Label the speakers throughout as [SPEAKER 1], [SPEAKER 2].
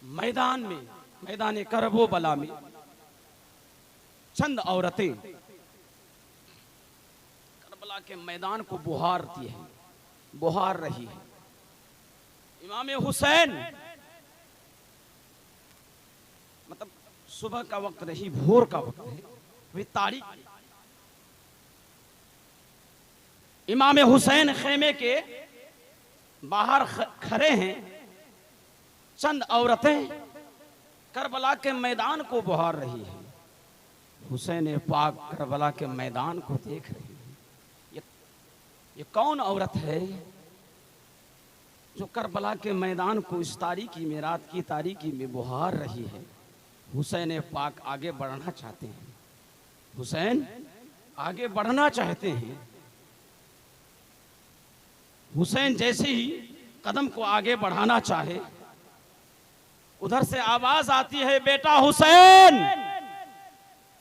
[SPEAKER 1] मैदान में, मैदान करबो बला में चंद औरतें करबला के मैदान को बुहारती है, बुहार रही है। इमाम हुसैन, मतलब सुबह का वक्त नहीं, भोर का वक्त है, वे तारीख। इमाम हुसैन खेमे के बाहर खड़े हैं, चंद औरतें करबला के मैदान को बुहार रही है। हुसैन पाक करबला के मैदान को देख रही है। ये कौन औरत है जो करबला के मैदान को इस तारीकी में, रात की तारीकी में बुहार रही है? हुसैन पाक आगे बढ़ना चाहते हैं, हुसैन आगे बढ़ना चाहते हैं। हुसैन जैसे ही कदम को आगे बढ़ाना चाहे, उधर से आवाज आती है, बेटा हुसैन,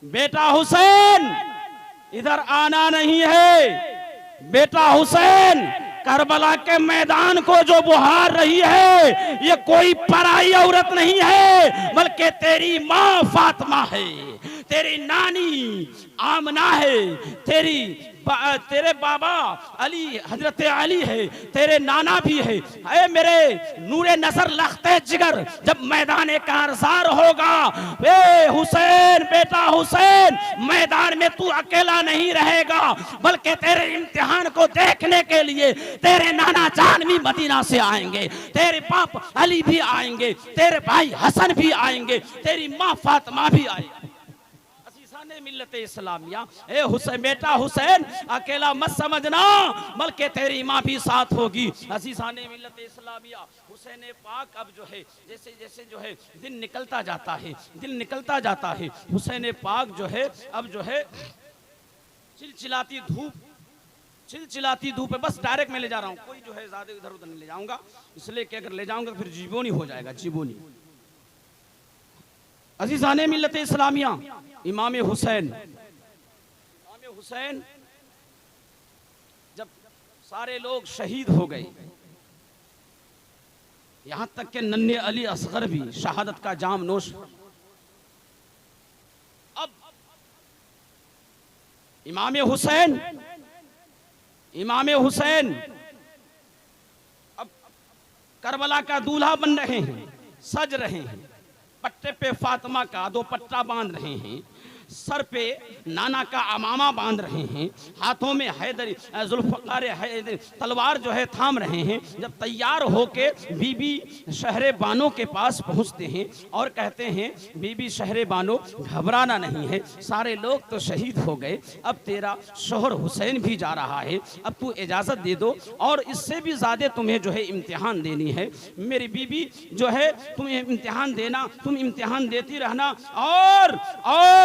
[SPEAKER 1] बेटा हुसैन, इधर आना नहीं है। बेटा हुसैन, करबला के मैदान को जो बुहार रही है, ये कोई पराई औरत नहीं है, बल्कि तेरी माँ फातिमा है, तेरी नानी आमना है, तेरे बाबा अली, हजरत अली है, तेरे नाना भी है। अरे मेरे नूरे नजर लखते जिगर, जब मैदान कारज़ार होगा, ए हुसैन, बेटा हुसैन, मैदान में तू अकेला नहीं रहेगा, बल्कि तेरे इम्तिहान को देखने के लिए तेरे नाना जान भी मदीना से आएंगे, तेरे बाप अली भी आएंगे, तेरे भाई हसन भी आएंगे, तेरी माँ फातिमा भी आएगी। मिल्लत इस्लामिया, ए हुसैन, बेटा हुसैन, अकेला मत समझना, बल्कि तेरी माँ भी साथ होगी। अजीज़ाने मिल्लत इस्लामिया, हुसैन पाक अब जो है, जैसे जैसे जो है दिन निकलता जाता है, दिन निकलता जाता है, हुसैन पाक जो है अब जो है चिलचिलाती धूप है। बस डायरेक्ट मैं ले जा रहा हूँ, कोई जो है ज्यादा इधर उधर नहीं ले जाऊंगा, इसलिए कि अगर ले जाऊंगा तो फिर जीवोनी हो जाएगा, जीवोनी। अजीज़ाने मिल्लत इस्लामिया, इमाम हुसैन जब सारे लोग शहीद हो गए, यहां तक के नन्हे अली असगर भी शहादत का जाम नोश। अब इमाम हुसैन अब करबला का दूल्हा बन रहे हैं, सज रहे हैं, पट्टे पे फातिमा का दो पट्टा बांध रहे हैं, सर पे नाना का अमामा बांध रहे हैं, हाथों में हैदरी जुल्फ़कार हैदरी तलवार जो है थाम रहे हैं। जब तैयार होके बीबी शहरे बानो के पास पहुंचते हैं और कहते हैं, बीबी शहरे बानो, घबराना नहीं है, सारे लोग तो शहीद हो गए, अब तेरा शोहर हुसैन भी जा रहा है, अब तू इजाज़त दे दो, और इससे भी ज़्यादा तुम्हें जो है इम्तिहान देनी है। मेरी बीबी जो है तुम्हें इम्तिहान देना, तुम इम्तिहान देती रहना, और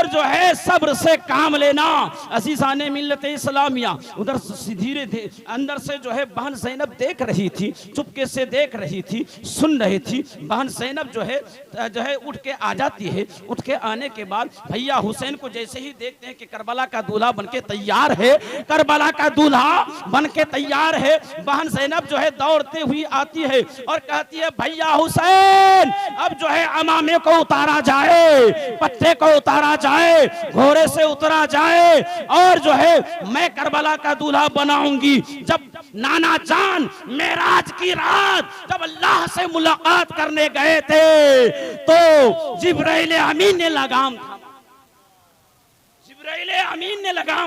[SPEAKER 1] जो है सब्र से काम लेना। अज़ीज़ाने मिल्लत इस्लामिया, उधर धीरे धीरे अंदर से जो है बहन ज़ैनब देख रही थी, चुपके से देख रही थी, सुन रही थी। बहन ज़ैनब जो है उठ के आ जाती है। उठ के आने के बाद भैया हुसैन को जैसे ही देखते हैं कि करबला का दूल्हा बनके तैयार है, करबला का दूल्हा बनके तैयार है, बहन ज़ैनब जो है दौड़ते हुई आती है और कहती है, भैया हुसैन, अब जो है अमामे को उतारा जाए, पट्टे को उतारा जाए, घोड़े से उतरा जाए, और जो है मैं करबला का दूल्हा बनाऊंगी। जब नाना जान मेराज की रात जब अल्लाह से मुलाकात करने गए थे, तो जिब्राइल अमीन ने लगाम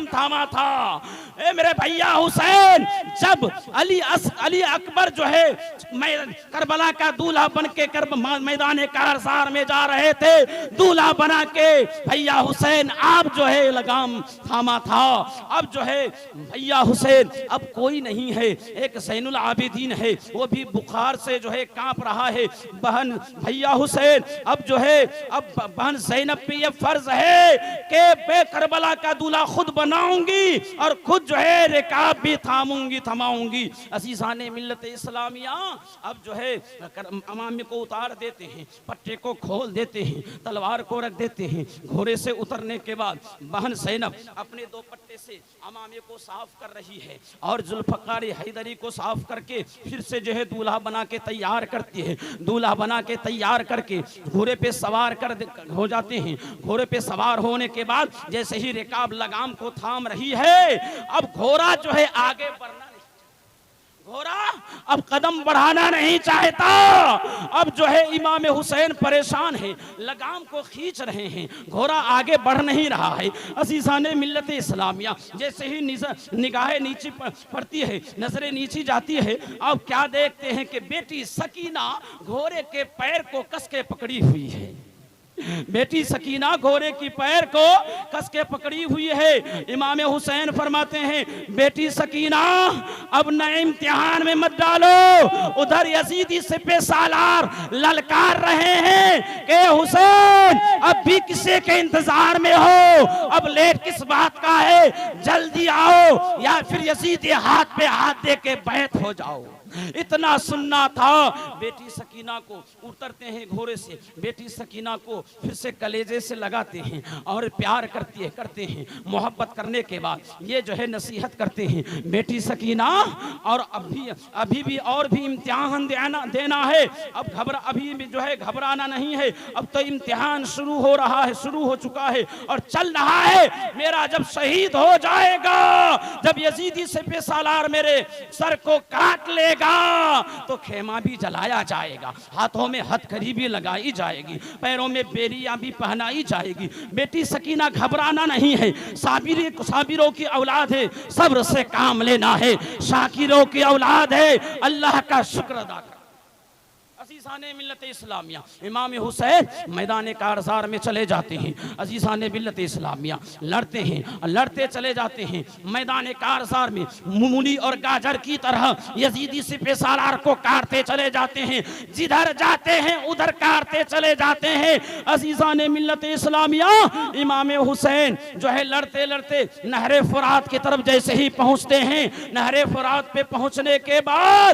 [SPEAKER 1] थामा था। ए मेरे भैया हुसैन, जब अली अकबर जो है करबला का दूल्हा बन के मैदान कारज़ार में जा रहे थे, दूल्हा बना के भैया हुसैन आप जो है लगाम थामा था। अब जो है भैया हुसैन, अब कोई नहीं है, एक ज़ैनुल आबिदीन है, वो भी बुखार से जो है कांप रहा है। बहन भैया हुसैन अब जो है, अब बहन ज़ैनब पे ये फर्ज है कि करबला का दूल्हा खुद बनाऊंगी और खुद जो है रिकाब भी थमाऊंगी। अज़ीज़ाने मिल्लत इस्लामिया, अब जो है अमामे को उतार देते हैं, पट्टे को खोल देते हैं, तलवार को रख देते हैं। घोड़े से उतरने के बाद बहन ज़ैनब अपने दो पट्टे से अमामे को साफ कर रही है और जुल्फ़कार हैदरी को साफ करके फिर से जो है दूल्हा बना के तैयार करती है। दूल्हा बना के तैयार करके घोड़े पे सवार कर हो जाते हैं। घोड़े पे सवार होने के बाद जैसे ही रिकाब लगाम को थाम रही है, अब घोड़ा जो है आगे बढ़ना, घोड़ा अब कदम बढ़ाना नहीं चाहता। अब जो है इमाम हुसैन परेशान है, लगाम को खींच रहे हैं, घोड़ा आगे बढ़ नहीं रहा है। अज़ीज़ाने मिल्लत इस्लामिया, जैसे ही निगाहें नीचे पड़ती है, नजरें नीचे जाती है, अब क्या देखते हैं कि बेटी सकीना घोड़े के पैर को कस के पकड़ी हुई है। बेटी सकीना घोड़े की पैर को कस के पकड़ी हुई है। इमाम हुसैन फरमाते हैं, बेटी सकीना अब नए इम्तिहान में मत डालो। उधर यजीदी सिपह सालार ललकार रहे हैं कि हुसैन अब भी किसी के इंतजार में हो, अब लेट किस बात का है, जल्दी आओ या फिर यजीदी हाथ पे हाथ दे के बैत हो जाओ। इतना सुनना था। बेटी सकीना को उतरते हैं घोड़े से, बेटी सकीना को फिर से कलेजे से लगाते हैं और प्यार करते हैं। मोहब्बत करने के बाद ये जो है नसीहत करते हैं, बेटी सकीना और अभी भी और भी इम्तिहान देना है। अब अभी भी जो है घबराना नहीं है, अब तो इम्तिहान शुरू हो रहा है, शुरू हो चुका है और चल रहा है। मेरा जब शहीद हो जाएगा, जब यजीदी सिपह सालार मेरे सर को काट लेगा तो खेमा भी जलाया जाएगा, हाथों में हथकड़ी भी लगाई जाएगी, पैरों में बेरियां भी पहनाई जाएगी। बेटी सकीना घबराना नहीं है, साबिरों की औलाद है, सब्र से काम लेना है, शाकिरों की औलाद है, अल्लाह का शुक्र अदा कर। अज़ीज़ाने मिल्लत इस्लामिया, इमाम हुसैन मैदान कारज़ार में चले जाते हैं। अज़ीज़ाने मिल्लत इस्लामिया लड़ते हैं, लड़ते चले जाते हैं। मैदान कारज़ार में मूली और गाजर की तरह यजीदी सिपह सालार को काटते चले जाते हैं, जिधर जाते हैं उधर काटते चले जाते हैं। अज़ीज़ाने मिल्लत इस्लामिया, इमाम हुसैन जो है लड़ते लड़ते नहरे फुरात की तरफ जैसे ही पहुंचते हैं, नहरे फुरात पे पहुंचने के बाद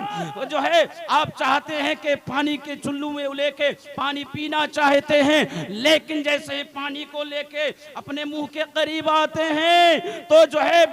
[SPEAKER 1] जो है आप चाहते हैं कि पानी के चुल्लू में लेके पानी पीना चाहते हैं, लेकिन जैसे ही पानी को लेके अपने मुंह के करीब आते हैं तो जो है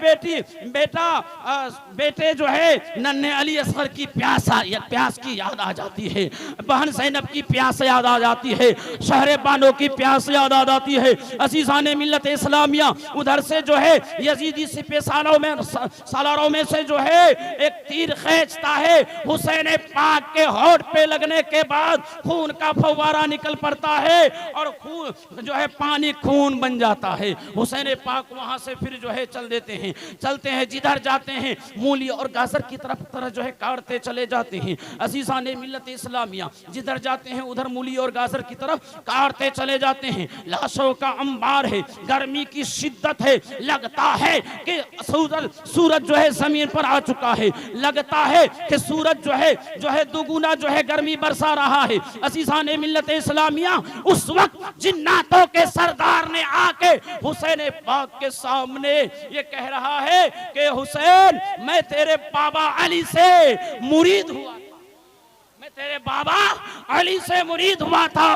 [SPEAKER 1] बेटे जो है नन्हे अली असगर की प्यास की याद आ जाती है, बहन ज़ैनब की प्यास याद आ जाती है, शहर बानो की प्यास याद आ जाती है। अज़ीज़ाने मिल्लत इस्लामिया, उधर से जो है यजीदी सिपह सालारों में से जो है एक तीर खींचता है, हुसैन पाक के होठ पे लगने के बाद खून का फव्वारा निकल पड़ता है और खून जो है पानी खून बन जाता है। हुसैन पाक वहां से फिर जो है चलते हैं, जिधर जाते हैं मूली और गाजर की तरफ जो है काटते चले जाते हैं। अज़ीज़ाने मिल्लत इस्लामिया, जिधर जाते हैं उधर मूली और गाजर की तरफ काटते चले जाते हैं। लाशों का अंबार है, गर्मी की शिद्दत है, लगता है कि सूरज जो है जमीन पर आ चुका है, लगता है कि सूरज जो है दुगुना जो है गर्मी बरसा रहा है। अज़ीज़ाने मिल्लत इस्लामिया, उस वक्त जिन्नातों के सरदार ने आके हुसैन पाक के सामने ये कह रहा है कि हुसैन, मैं तेरे बाबा अली से मुरीद हुआ, मैं तेरे बाबा अली से मुरीद हुआ था।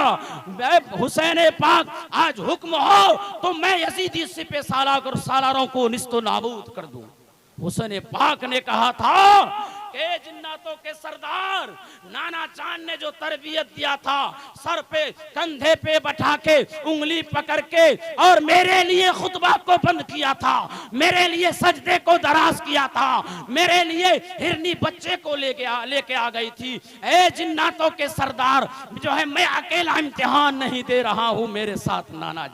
[SPEAKER 1] हुसैन पाक आज हुक्म हो तो मैं यजीदी सिपह सालारों को निस्तो नाबूद कर दूं। हुसैन पाक ने कहा था कि जिन्नातों के सरदार नाना जान ने जो तरबियत दिया था, सर पे कंधे पे बैठा के उंगली पकड़ के और मेरे लिए खुतबा को बंद किया था, मेरे लिए सजदे को दराज किया था, मेरे लिए हिरनी बच्चे को लेके आ गई थी। ए जिन्नातों के सरदार जो है, मैं अकेला इम्तिहान नहीं दे रहा हूँ, मेरे साथ नाना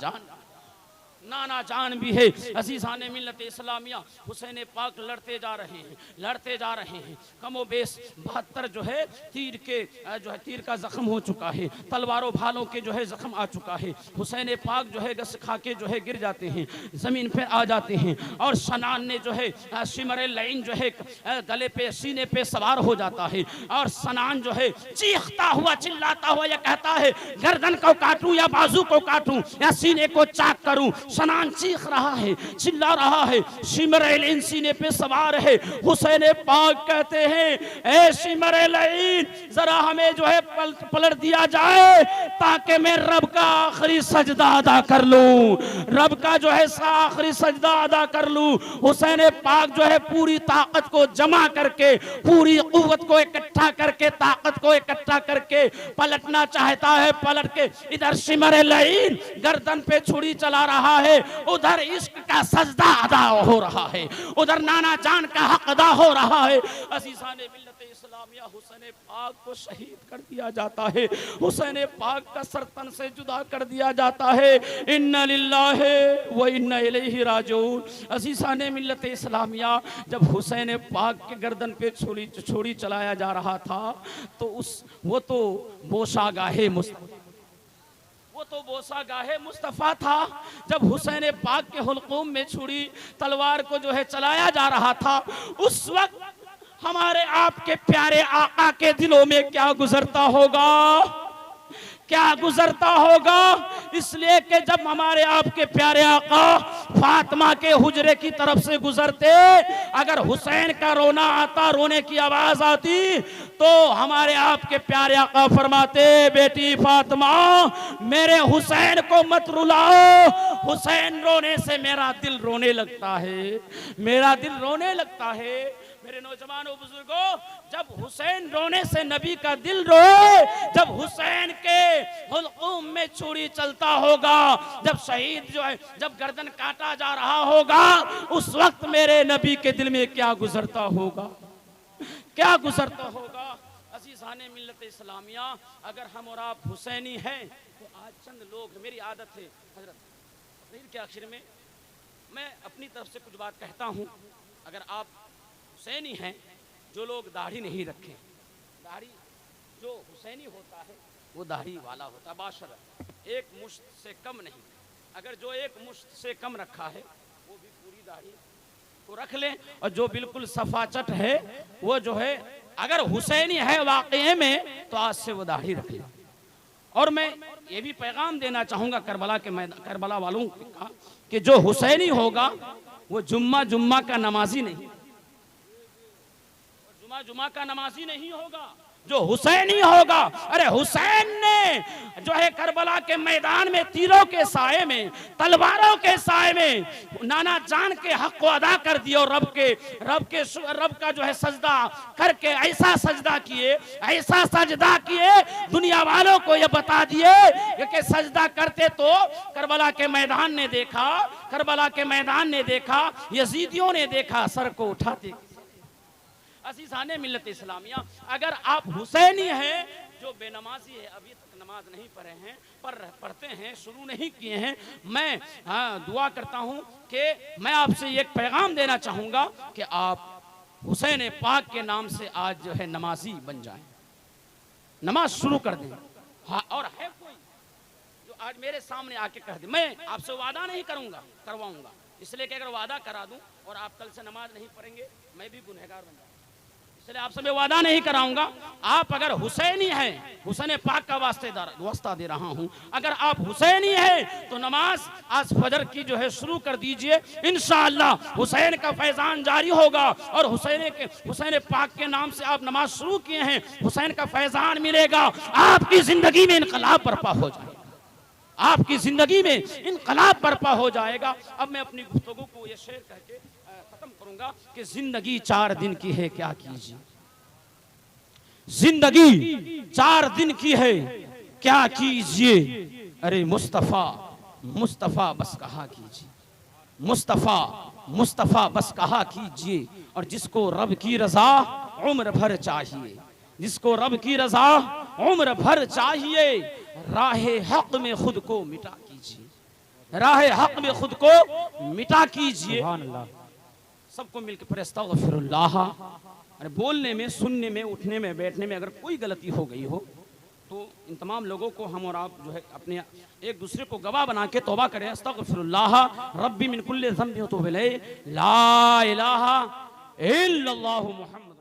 [SPEAKER 1] जान भी है। अज़ीज़ाने मिल्लत इस्लामिया, हुसैन पाक लड़ते जा रहे हैं। कमो बेस 72 जो है तीर का जख्म हो चुका है, तलवारों भालों के जो है जख्म आ चुका है। हुसैन पाक जो है गस खा के जो है गिर जाते हैं, जमीन पे आ जाते हैं और सनान ने जो है शिमर लाइन जो है गले पे सीने पे सवार हो जाता है और सनान जो है चीखता हुआ चिल्लाता हुआ यह कहता है, गर्दन को काटूं या बाजू को काटूं या सीने को चाक करूं। सनान चीख रहा है, चिल्ला रहा है, शिमर-ए-लईन सीने पे सवार है। हुसैन पाक कहते हैं, ए शिमर-ए-लईन, जरा हमें जो है पलट दिया जाए ताकि मैं रब का आखिरी सजदा अदा कर लूं, रब का जो है आखिरी सजदा अदा कर लूं। हुसैन पाक जो है पूरी ताकत को जमा करके, पूरी कुव्वत को इकट्ठा करके, ताकत को इकट्ठा करके पलटना चाहता है। पलट के इधर शिमर-ए-लईन गर्दन पे छुरी चला रहा है, उधर इश्क का सजदा अदा हो रहा है, उधर नाना जान का हक अदा हो रहा है। अज़ीज़ाने मिल्लत इस्लामिया, हुसैन पाक को शहीद कर दिया जाता है, हुसैन पाक का सर तन से जुदा कर दिया जाता है। इन्ना लिल्लाहि व इन्ना इलैहि राजिऊन। अज़ीज़ाने मिल्लत इस्लामिया, जब हुसैन पाक के गर्दन पे छुरी चलाया जा रहा था तो वो तो बोसागाहे मुस्तफ़ा था। जब हुसैन पाक के हुल्कूम में छुरी तलवार को जो है चलाया जा रहा था, उस वक्त हमारे आपके प्यारे आका के दिलों में क्या गुजरता होगा, क्या गुजरता होगा। इसलिए कि जब हमारे आपके प्यारे आका फातिमा के हुजरे की तरफ से गुजरते, अगर हुसैन का रोना आता, रोने की आवाज आती, तो हमारे आपके प्यारे आका फरमाते, बेटी फातिमा मेरे हुसैन को मत रुलाओ, हुसैन रोने से मेरा दिल रोने लगता है, मेरा दिल रोने लगता है। मेरे नौजवानों बुजुर्गों, जब हुसैन रोने से नबी का दिल रोए, जब हुसैन के हुल्कूम में छुरी चलता होगा, जब शहीद जो है, जब गर्दन काटा जा रहा होगा, उस वक्त मेरे नबी के दिल में क्या गुजरता होगा, क्या गुजरता होगा। अज़ीज़ाने मिल्लत इस्लामिया, अगर हम और आप हुसैनी हैं तो आज चंद लोग, मेरी आदत है हजरत तकरीर के आखिर में मैं अपनी तरफ से कुछ बात कहता हूँ। अगर आप हुसैनी हैं, जो लोग दाढ़ी नहीं रखें, दाढ़ी जो हुसैनी होता है वो दाढ़ी वाला होता है, बाशर एक मुश्त से कम नहीं, अगर जो एक मुश्त से कम रखा है वो भी पूरी दाढ़ी को रख लें, और जो बिल्कुल सफाचट है वो जो है अगर हुसैनी है वाकई में तो आज से वो दाढ़ी रख लें। और मैं ये भी पैगाम देना चाहूँगा करबला वालों का कि जो हुसैनी होगा वो जुम्मा का नमाजी नहीं, जुमा का नमाजी नहीं होगा, जो हुसैनी होगा। अरे हुसैन ने जो है करबला के मैदान में तीरों के साए में, तलवारों के साए में नाना जान के हक को अदा कर दिया, और रब का जो है सजदा करके ऐसा सजदा किए, दुनिया वालों को ये बता दिए कि सजदा करते तो करबला के मैदान ने देखा, यजीदियों ने देखा सर को उठाते। अज़ीज़ाने मिल्लत इस्लामिया, अगर आप हुसैनी हैं, जो बेनमाजी है, अभी तक नमाज नहीं पढ़े हैं, पढ़ते हैं, शुरू नहीं किए हैं, मैं दुआ करता हूं कि मैं आपसे एक पैगाम देना चाहूँगा कि आप हुसैन पाक के नाम से आज जो है नमाजी बन जाएं, नमाज शुरू कर दें। हाँ, और है कोई जो आज मेरे सामने आके कह दे, मैं आपसे वादा नहीं करवाऊंगा, इसलिए कि अगर वादा करा दूं और आप कल से नमाज नहीं पढ़ेंगे, मैं भी गुनहगार बन जाऊंगा, इसलिए आपसे मैं वादा नहीं कराऊंगा। आप अगर हुसैनी हैं, हुसैन पाक का वास्ता दे रहा हूं, अगर आप हुसैनी हैं तो नमाज आज फजर की जो है शुरू कर दीजिए, इंशाअल्लाह हुसैन का फैजान जारी होगा, और हुसैन पाक के नाम से आप नमाज शुरू किए हैं, हुसैन का फैजान मिलेगा, आपकी जिंदगी में इनकलाब बर्पा हो जाएगा, आपकी जिंदगी में इनकलाब बर्पा हो जाएगा। अब मैं अपनी गुफ्तगू को ये शेर करके खत्म करूंगा कि जिंदगी 4 दिन की है, क्या कीजिए, जिंदगी 4 दिन की है, क्या कीजिए। अरे मुस्तफा बस कहा कीजिए, मुस्तफा बस कहा कीजिए, और जिसको रब की रजा उम्र भर चाहिए, जिसको रब की रजा उम्र भर चाहिए, राहे हक में खुद को मिटा कीजिए, राहे हक में खुद को मिटा कीजिए। सबको मिलकर पढ़े अस्तगफिरुल्लाह। अरे बोलने में, सुनने में, उठने में, बैठने में अगर कोई गलती हो गई हो तो इन तमाम लोगों को हम और आप जो है अपने एक दूसरे को गवाह बना के तौबा करें। अस्तगफिरुल्लाह रब्बी मिन कुल्ली ज़ंबिन व तूबु इलैहि, ला इलाहा इल्लल्लाहु मुहम्मद।